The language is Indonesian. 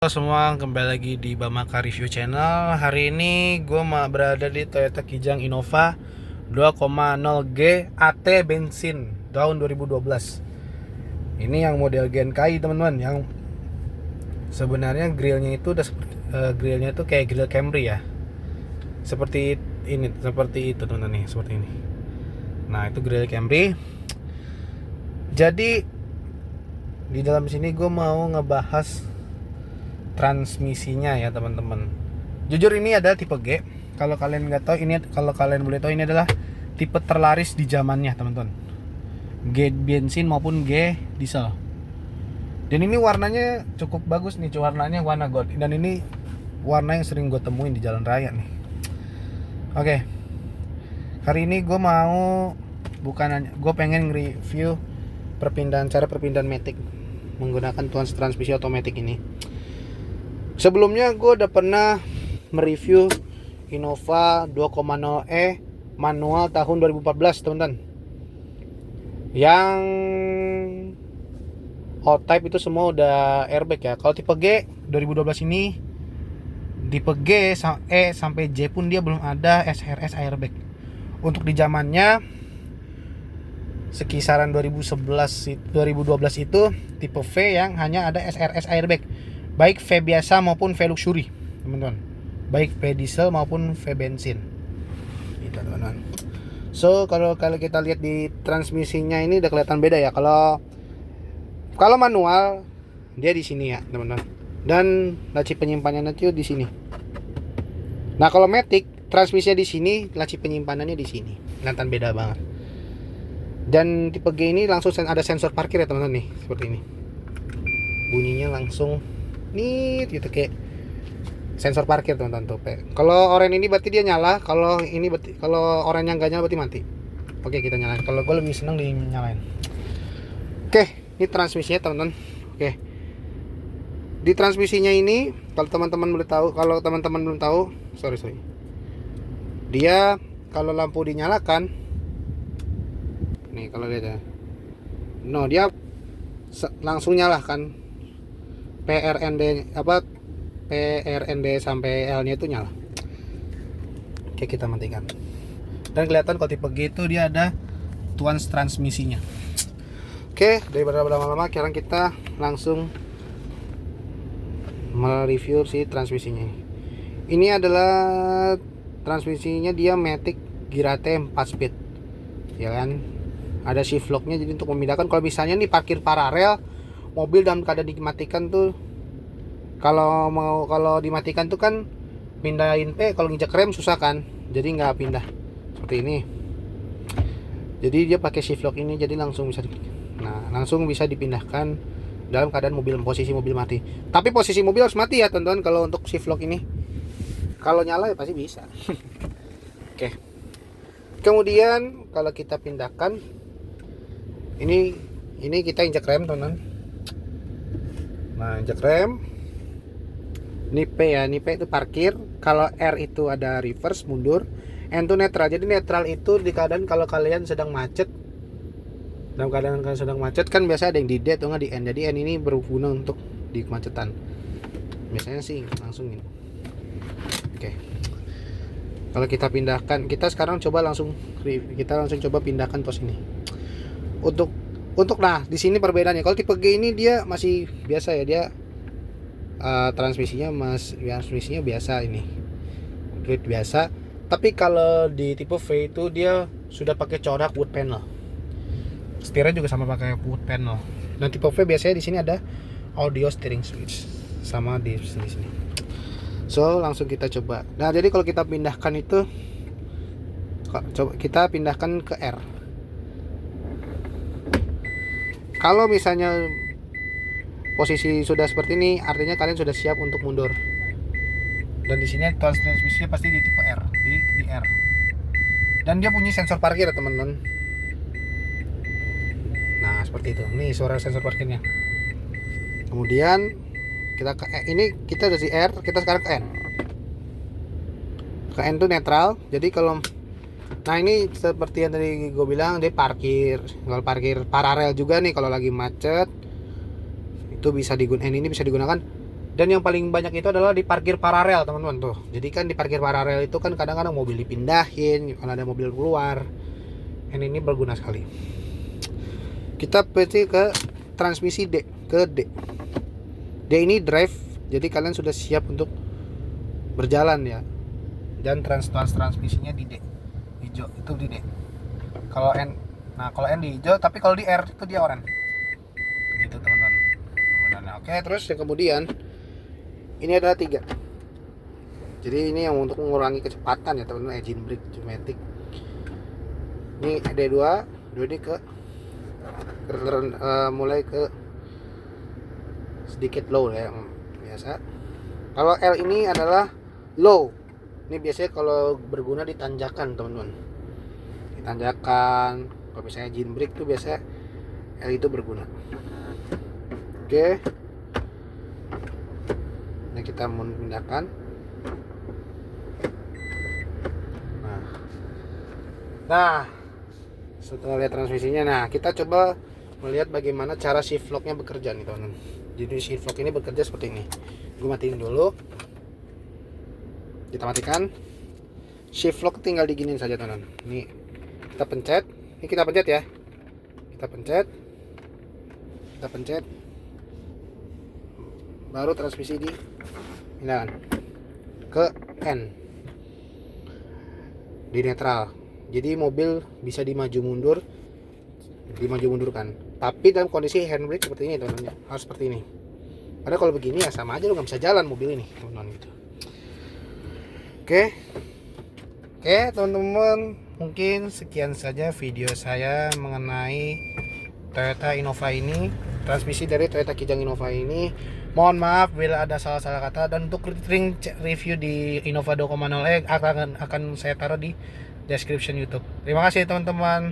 Halo semua, kembali lagi di Bamaka Review Channel. Hari ini gue berada di Toyota Kijang Innova 2.0G AT bensin tahun 2012. Ini yang model GNKI teman-teman, yang sebenarnya grillnya itu udah grillnya itu kayak grill Camry ya. Seperti itu teman-teman nih, seperti ini. Nah, itu grill Camry. Jadi di dalam sini gue mau ngebahas transmisinya ya teman-teman. Jujur ini adalah tipe G. Kalau kalian nggak tahu ini, kalau kalian boleh tahu, ini adalah tipe terlaris di zamannya teman-teman. G bensin maupun G diesel. Dan ini warnanya cukup bagus nih, warnanya warna gold. Dan ini warna yang sering gue temuin di jalan raya nih. Oke. Hari ini gue mau gue pengen review cara perpindahan matic menggunakan transmisi otomatis ini. Sebelumnya gue udah pernah mereview Innova 2.0e manual tahun 2014 teman-teman. Yang hot type itu semua udah airbag ya. Kalau tipe G 2012 ini, tipe G E sampai J pun dia belum ada SRS airbag. Untuk di zamannya sekisaran 2012 itu tipe V yang hanya ada SRS airbag, baik V biasa maupun V luxury teman-teman, baik V diesel maupun V bensin gitu teman-teman. So kalau kita lihat di transmisinya ini udah kelihatan beda ya. Kalau manual dia di sini ya teman-teman, dan laci penyimpanannya nanti di sini. Nah kalau matic transmisinya di sini, laci penyimpanannya di sini, kelihatan beda banget. Dan tipe G ini langsung ada sensor parkir ya teman-teman nih, seperti ini. Bunyinya langsung nih gitu kayak sensor parkir teman-teman tuh. Kalau oranye ini berarti dia nyala, kalau oranye nggak nyala berarti mati. Oke, kita nyalain. Kalau gue lebih seneng dinyalain. Oke, ini transmisinya teman-teman. Oke. Di transmisinya ini, kalau teman-teman belum tahu, sorry. Dia kalau lampu dinyalakan, nih kalau lihat ya, dia langsung nyala kan, PRND sampai L nya itu nyala. Oke, kita matikan. Dan kelihatan kalau tipe G itu dia ada transmisinya. Oke, daripada berlama-lama, sekarang kita langsung mereview si transmisinya. Ini adalah transmisinya, dia Matic Girate 4 speed ya kan. Ada shift lock-nya, jadi untuk memindahkan kalau misalnya nih parkir paralel, mobil dalam keadaan dimatikan tuh, kalau dimatikan tuh kan pindahin kalau nginjak rem susah kan, jadi nggak pindah seperti ini. Jadi dia pakai shift lock ini, jadi langsung bisa dipindahkan dalam keadaan posisi mobil mati. Tapi posisi mobil harus mati ya teman-teman kalau untuk shift lock ini. Kalau nyala ya pasti bisa. Oke. Kemudian kalau kita pindahkan, ini kita injak rem teman-teman. Nah, injak rem. Ini P ya, ini P itu parkir. Kalau R itu ada reverse, mundur. N itu netral. Jadi netral itu di keadaan kalau kalian sedang macet. Dalam keadaan kalian sedang macet kan biasa ada yang di D atau nggak di N. Jadi N ini berguna untuk di kemacetan. Biasanya sih langsung ini. Oke. Kalau kita pindahkan, kita sekarang coba langsung coba pindahkan pos ini. Nah di sini perbedaannya. Kalau tipe G ini dia masih biasa ya, dia transmisinya biasa ini, grid biasa. Tapi kalau di tipe V itu dia sudah pakai corak wood panel. Setirnya juga sama pakai wood panel. Dan tipe V biasanya di sini ada audio steering switch sama di sini. So langsung kita coba. Nah jadi kalau kita pindahkan itu, coba kita pindahkan ke R. Kalau misalnya posisi sudah seperti ini, artinya kalian sudah siap untuk mundur. Dan di sini transmisinya pasti di tipe R, di R. Dan dia punya sensor parkir ya teman-teman. Nah seperti itu. Nih suara sensor parkirnya. Kemudian kita ke ini, kita udah di R, kita sekarang ke N. Ke N itu netral. Jadi kalau ini seperti yang tadi gue bilang, dia parkir. Kalau parkir paralel juga nih kalau lagi macet, itu bisa digunakan. Ini bisa digunakan Dan yang paling banyak itu adalah di parkir paralel teman-teman tuh. Jadi kan di parkir paralel itu kan kadang-kadang mobil dipindahin kalau ada mobil keluar. Ini berguna sekali. Kita pasti ke transmisi D, ke D. D ini drive, jadi kalian sudah siap untuk berjalan ya. Dan transmisinya di D. Hijau itu di D. Kalau N, nah kalau N di hijau, tapi kalau di R itu dia oranye. Gitu teman-teman. Oke, terus yang kemudian ini adalah 3. Jadi ini yang untuk mengurangi kecepatan ya teman-teman, engine brake automatic. Ini D2 ini mulai ke sedikit low ya, yang biasa. Kalau L ini adalah low. Ini biasanya kalau berguna di tanjakan teman-teman. Di tanjakan, kalau misalnya engine brake tuh biasa L itu berguna. Oke. Ini kita memindahkan. Nah, setelah lihat transmisinya, nah kita coba melihat bagaimana cara shift locknya bekerja nih teman-teman. Jadi shift lock ini bekerja seperti ini. Gue matiin dulu. Kita matikan. Shift lock tinggal diginin saja teman-teman. Ini kita pencet. Ini kita pencet ya. Kita pencet. Kita pencet. Baru transmisi di pindahkan ke N. Di netral. Jadi mobil bisa dimaju mundurkan. Tapi dalam kondisi handbrake seperti ini teman-teman, harus seperti ini. Padahal kalau begini ya sama aja, lo nggak bisa jalan mobil ini teman-teman gitu. Oke teman-teman, mungkin sekian saja video saya mengenai Toyota Innova ini, transmisi dari Toyota Kijang Innova ini. Mohon maaf bila ada salah-salah kata, dan untuk link review di Innova 2.0 akan saya taruh di description YouTube. Terima kasih teman-teman.